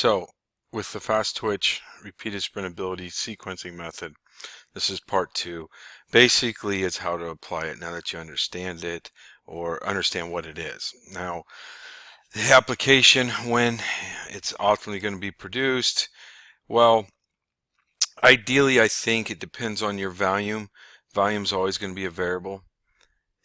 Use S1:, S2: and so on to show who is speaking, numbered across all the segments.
S1: So, with the fast twitch repeated sprintability sequencing method, this is part 2. Basically, it's how to apply it now that you understand it or understand what it is. Now, the application, when it's ultimately going to be produced, well, ideally, I think it depends on your volume. Volume is always going to be a variable,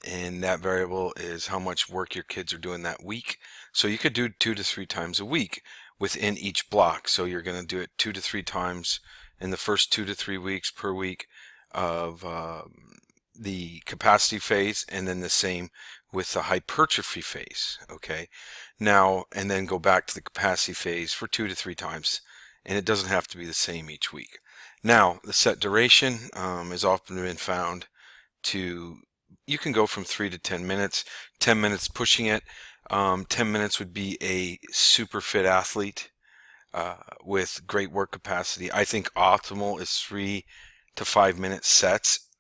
S1: and that variable is how much work your kids are doing that week. So you could do 2 to 3 times a week within each block. So you're going to do it 2 to 3 times in the first 2 to 3 weeks per week of the capacity phase, and then the same with the hypertrophy phase. Okay, now and then go back to the capacity phase for 2 to 3 times, and it doesn't have to be the same each week. Now the set duration has often been found to, you can go from 3 to 10 minutes. 10 minutes pushing it. 10 minutes would be a super fit athlete with great work capacity. I think optimal is 3 to 5 minute sets.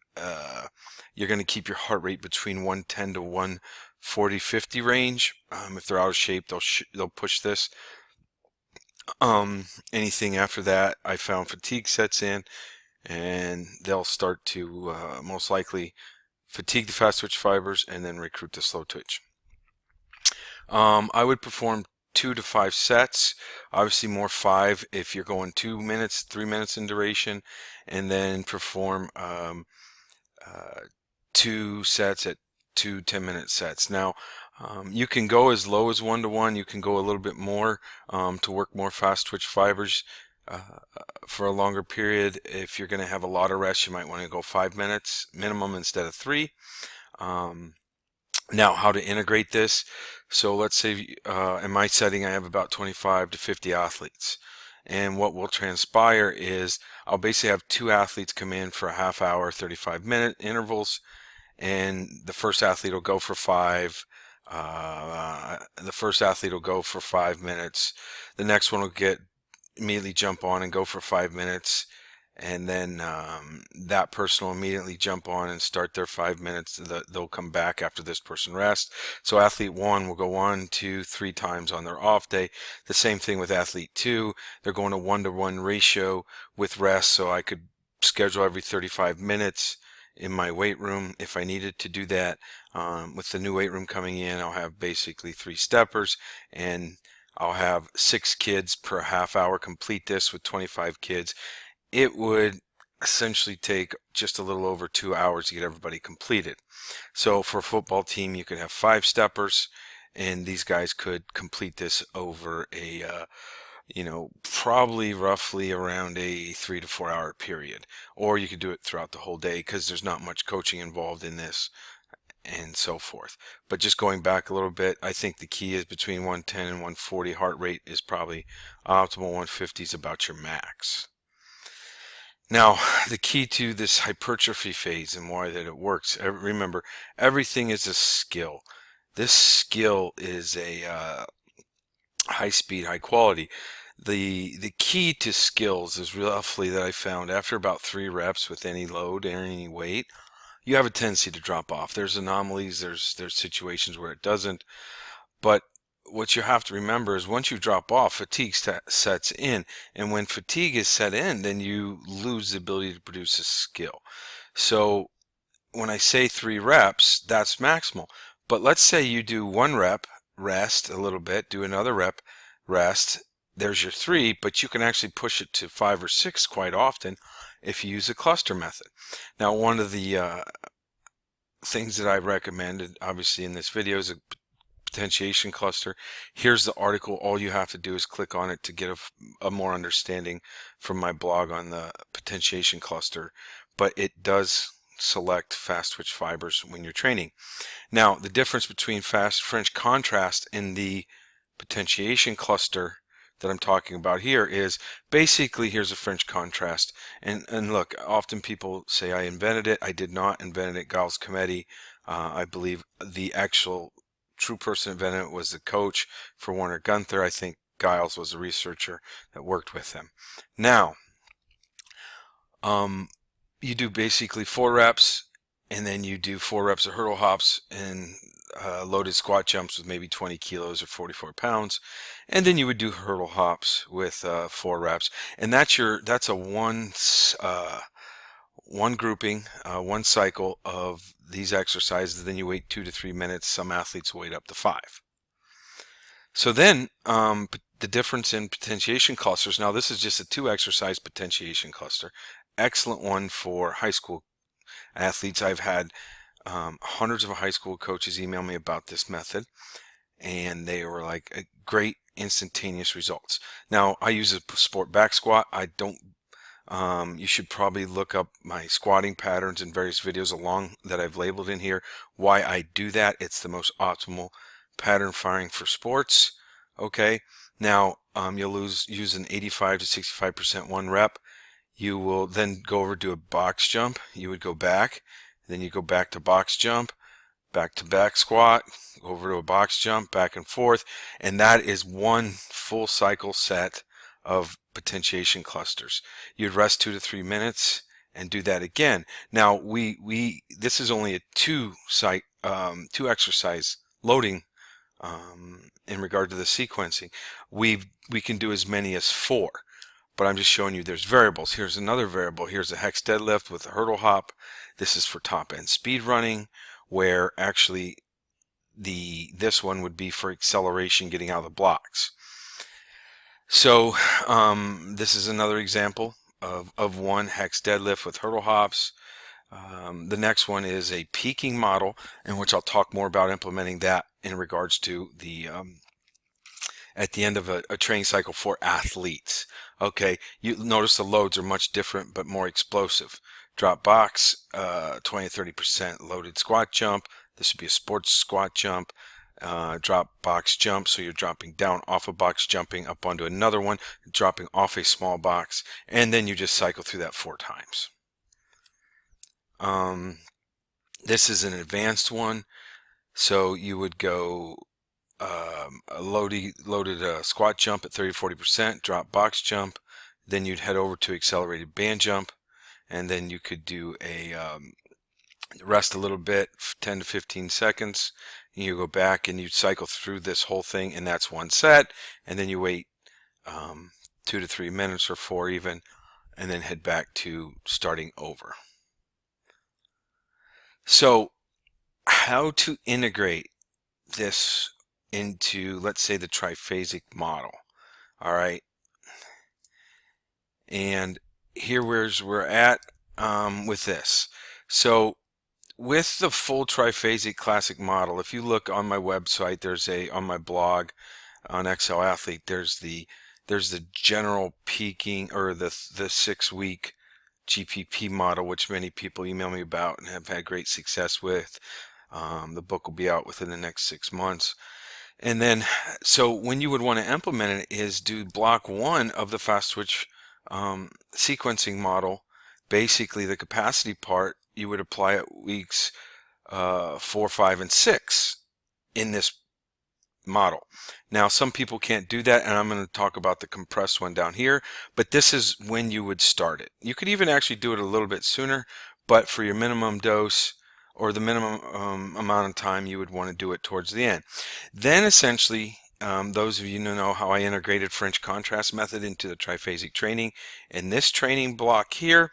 S1: You're going to keep your heart rate between 110 to 140, 50 range. If they're out of shape, they'll push this. Anything after that, I found fatigue sets in, and they'll start to most likely fatigue the fast twitch fibers and then recruit the slow twitch. I would perform 2 to 5 sets, obviously more 5 if you're going 2 minutes, 3 minutes in duration, and then perform 2 sets at 2 10-minute sets. Now, you can go as low as 1 to 1. You can go a little bit more to work more fast twitch fibers for a longer period. If you're going to have a lot of rest, you might want to go 5 minutes minimum instead of 3. Now, how to integrate this. So let's say in my setting I have about 25 to 50 athletes, and what will transpire is I'll basically have 2 athletes come in for a half hour, 35-minute intervals, and the first athlete will go for 5. The first athlete will go for 5 minutes. The next one will immediately jump on and go for 5 minutes, and then that person will immediately jump on and start their 5 minutes. They'll come back after this person rests. So athlete 1 will go 1, 2, 3 times on their off day. The same thing with athlete 2. They're going a 1-to-1 ratio with rest, so I could schedule every 35 minutes in my weight room if I needed to do that. With the new weight room coming in, I'll have basically 3 steppers, and I'll have 6 kids per half hour complete this with 25 kids. It would essentially take just a little over 2 hours to get everybody completed. So for a football team, you could have 5 steppers, and these guys could complete this over a probably roughly around a 3 to 4 hour period. Or you could do it throughout the whole day because there's not much coaching involved in this and so forth. But just going back a little bit, I think the key is between 110 and 140 heart rate is probably optimal. 150 is about your max. Now, the key to this hypertrophy phase and why that it works, remember, everything is a skill. This skill is a high speed, high quality. The key to skills is roughly that I found after about 3 reps with any load and any weight, you have a tendency to drop off. There's anomalies, there's situations where it doesn't, but what you have to remember is once you drop off, fatigue sets in, and when fatigue is set in, then you lose the ability to produce a skill. So when I say 3 reps, that's maximal. But let's say you do 1 rep, rest a little bit, do another rep, rest. There's your 3, but you can actually push it to 5 or 6 quite often if you use a cluster method. Now, one of the things that I've recommended, obviously in this video, is a potentiation cluster. Here's the article. All you have to do is click on it to get a more understanding from my blog on the potentiation cluster, but it does select fast twitch fibers when you're training. Now, the difference between fast French contrast and the potentiation cluster that I'm talking about here is basically, here's a French contrast, and look, often people say I invented it. I did not invent it. Giles Cometti, I believe the actual true person invented it was the coach for Warner Gunther. I think Giles was a researcher that worked with him. Now, you do basically 4 reps, and then you do 4 reps of hurdle hops, and loaded squat jumps with maybe 20 kilos or 44 pounds, and then you would do hurdle hops with 4 reps, and that's a one grouping, one cycle of these exercises. Then you wait 2 to 3 minutes. Some athletes wait up to 5. So then the difference in potentiation clusters. Now this is just a 2-exercise potentiation cluster. Excellent one for high school athletes. I've had hundreds of high school coaches email me about this method, and they were like great instantaneous results. Now I use a sport back squat. I don't. You should probably look up my squatting patterns in various videos along that I've labeled in here. Why I do that. It's the most optimal pattern firing for sports. Okay. Now you'll use an 85 to 65% 1 rep. You will then go over to a box jump. You would go back, then you go back to box jump, back to back squat, over to a box jump, back and forth, and that is one full cycle set of potentiation clusters. You'd rest 2 to 3 minutes and do that again. Now this is only a 2 exercise loading in regard to the sequencing. We can do as many as 4. But I'm just showing you there's variables. Here's another variable. Here's a hex deadlift with a hurdle hop. This is for top end speed running, where actually this one would be for acceleration, getting out of the blocks. So this is another example of one hex deadlift with hurdle hops. The next one is a peaking model, in which I'll talk more about implementing that in regards to the at the end of a training cycle for athletes. Okay, you notice the loads are much different but more explosive. Drop box, 20 to 30% loaded squat jump. This would be a sports squat jump. Drop box jump, so you're dropping down off a box, jumping up onto another one, dropping off a small box, and then you just cycle through that 4 times. This is an advanced one, so you would go a loaded squat jump at 30-40%, drop box jump, then you'd head over to accelerated band jump, and then you could do a rest a little bit, 10 to 15 seconds, and you go back and you cycle through this whole thing, and that's one set, and then you wait 2 to 3 minutes or 4 even, and then head back to starting over. So how to integrate this into, let's say, the triphasic model. All right, and here we're at with this. So with the full triphasic classic model, if you look on my website, on my blog on Excel Athlete, there's the general peaking, or the 6-week GPP model, which many people email me about and have had great success with. The book will be out within the next 6 months. And then, so when you would want to implement it is do block 1 of the fast twitch sequencing model. Basically, the capacity part you would apply at weeks 4, 5, and 6 in this model. Now, some people can't do that, and I'm going to talk about the compressed one down here, but this is when you would start it. You could even actually do it a little bit sooner, but for your minimum dose, or the minimum amount of time, you would want to do it towards the end. Then essentially, those of you who know how I integrated French contrast method into the triphasic training, in this training block here,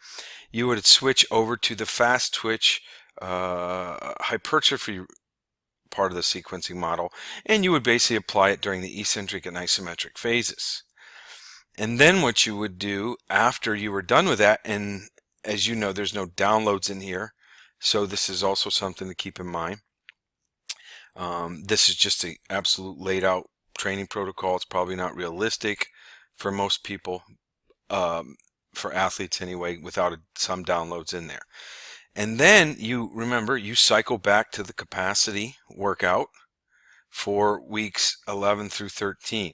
S1: you would switch over to the fast twitch hypertrophy part of the sequencing model, and you would basically apply it during the eccentric and isometric phases. And then what you would do after you were done with that, and as you know, there's no downloads in here, so this is also something to keep in mind. This is just an absolute laid out training protocol. It's probably not realistic for most people, for athletes anyway, without some downloads in there. And then you remember, you cycle back to the capacity workout for weeks 11 through 13.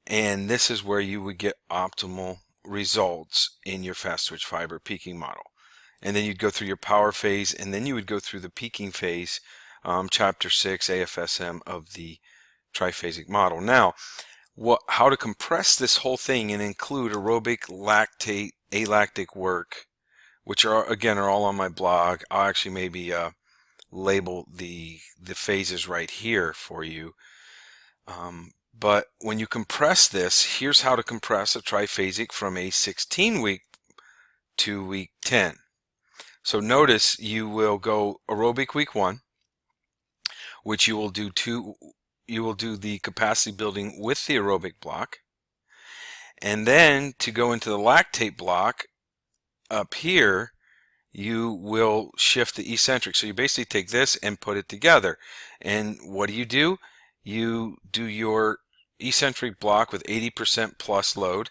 S1: And this is where you would get optimal results in your fast twitch fiber peaking model. And then you'd go through your power phase, and then you would go through the peaking phase, chapter 6 AFSM of the triphasic model. Now, how to compress this whole thing and include aerobic, lactate, alactic work, which are all on my blog. I'll actually maybe label the phases right here for you. But when you compress this, here's how to compress a triphasic from a 16-week to week 10. So notice you will go aerobic week 1, which you will do the capacity building with the aerobic block. And then to go into the lactate block up here, you will shift the eccentric. So you basically take this and put it together. And what do? You do your eccentric block with 80% plus load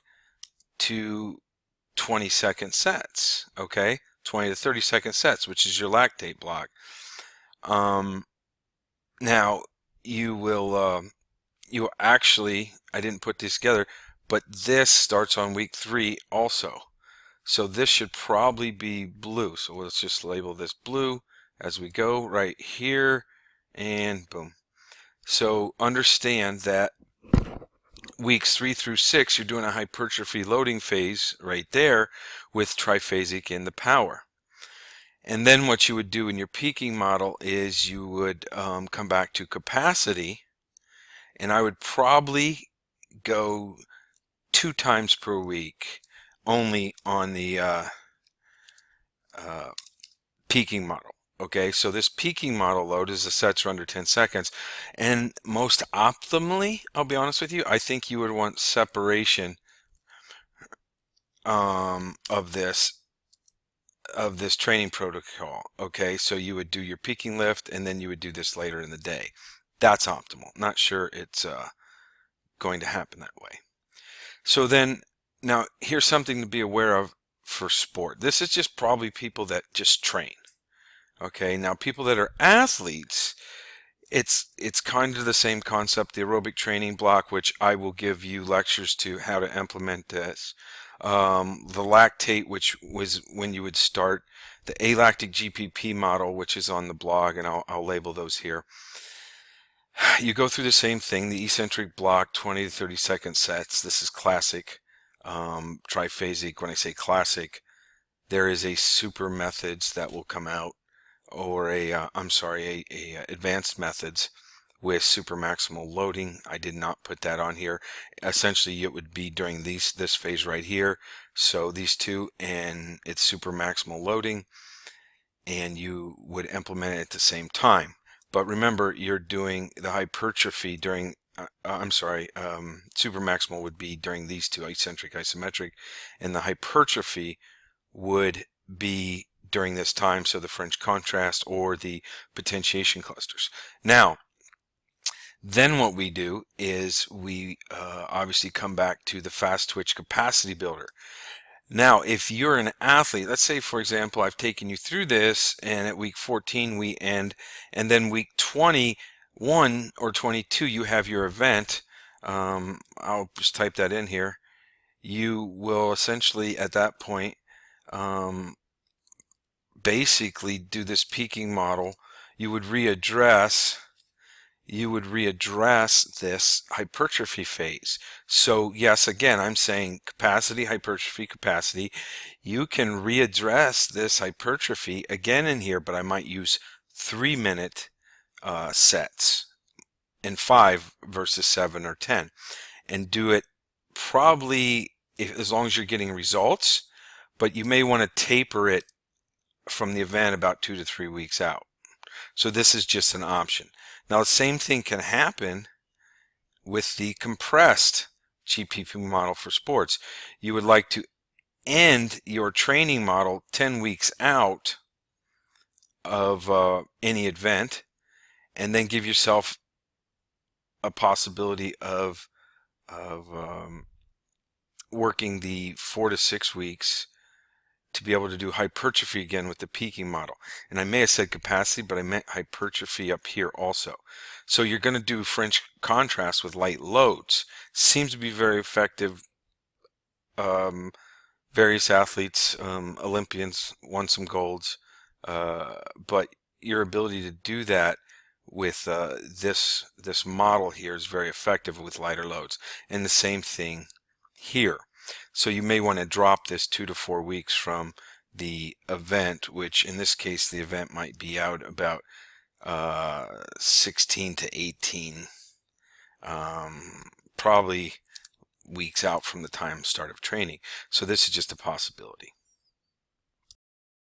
S1: to 20-second sets, okay? 20 to 30-second sets, which is your lactate block. Now, you actually, I didn't put this together, but this starts on week 3 also. So this should probably be blue. So let's just label this blue as we go right here, and boom. So understand that weeks 3 through 6, you're doing a hypertrophy loading phase right there with triphasic in the power. And then what you would do in your peaking model is you would come back to capacity, and I would probably go 2 times per week only on the peaking model. Okay, so this peaking model load is the sets are under 10 seconds, and most optimally, I'll be honest with you, I think you would want separation of this training protocol. Okay, so you would do your peaking lift, and then you would do this later in the day. That's optimal. Not sure it's going to happen that way. So then, now here's something to be aware of for sport. This is just probably people that just train. Okay, now people that are athletes, it's kind of the same concept, the aerobic training block, which I will give you lectures to how to implement this. The lactate, which was when you would start, the alactic GPP model, which is on the blog, and I'll label those here. You go through the same thing, the eccentric block, 20 to 30-second sets. This is classic triphasic. When I say classic, there is a super methods that will come out, or a advanced methods with super maximal loading. I did not put that on here. Essentially, it would be during this phase right here. So these two, and it's super maximal loading, and you would implement it at the same time. But remember, you're doing the hypertrophy during, super maximal would be during these two, eccentric, isometric, and the hypertrophy would be during this time, so the French contrast or the potentiation clusters. Now, then what we do is we obviously come back to the fast twitch capacity builder. Now, if you're an athlete, let's say, for example, I've taken you through this, and at week 14 we end, and then week 21 or 22 you have your event. I'll just type that in here. You will essentially, at that point, basically do this peaking model. You would readdress this hypertrophy phase. So yes, again, I'm saying capacity, hypertrophy, capacity. You can readdress this hypertrophy again in here, but I might use 3-minute sets and 5 versus 7 or 10, and do it probably as long as you're getting results, but you may want to taper it from the event about 2 to 3 weeks out. So this is just an option. Now the same thing can happen with the compressed GPP model for sports. You would like to end your training model 10 weeks out of any event, and then give yourself a possibility of working the 4 to 6 weeks to be able to do hypertrophy again with the peaking model. And I may have said capacity, but I meant hypertrophy up here also. So you're going to do French contrast with light loads. Seems to be very effective. Various athletes, Olympians, won some golds, but your ability to do that with this model here is very effective with lighter loads. And the same thing here. So you may want to drop this 2 to 4 weeks from the event, which in this case the event might be out about 16 to 18, probably weeks out from the time start of training. So this is just a possibility.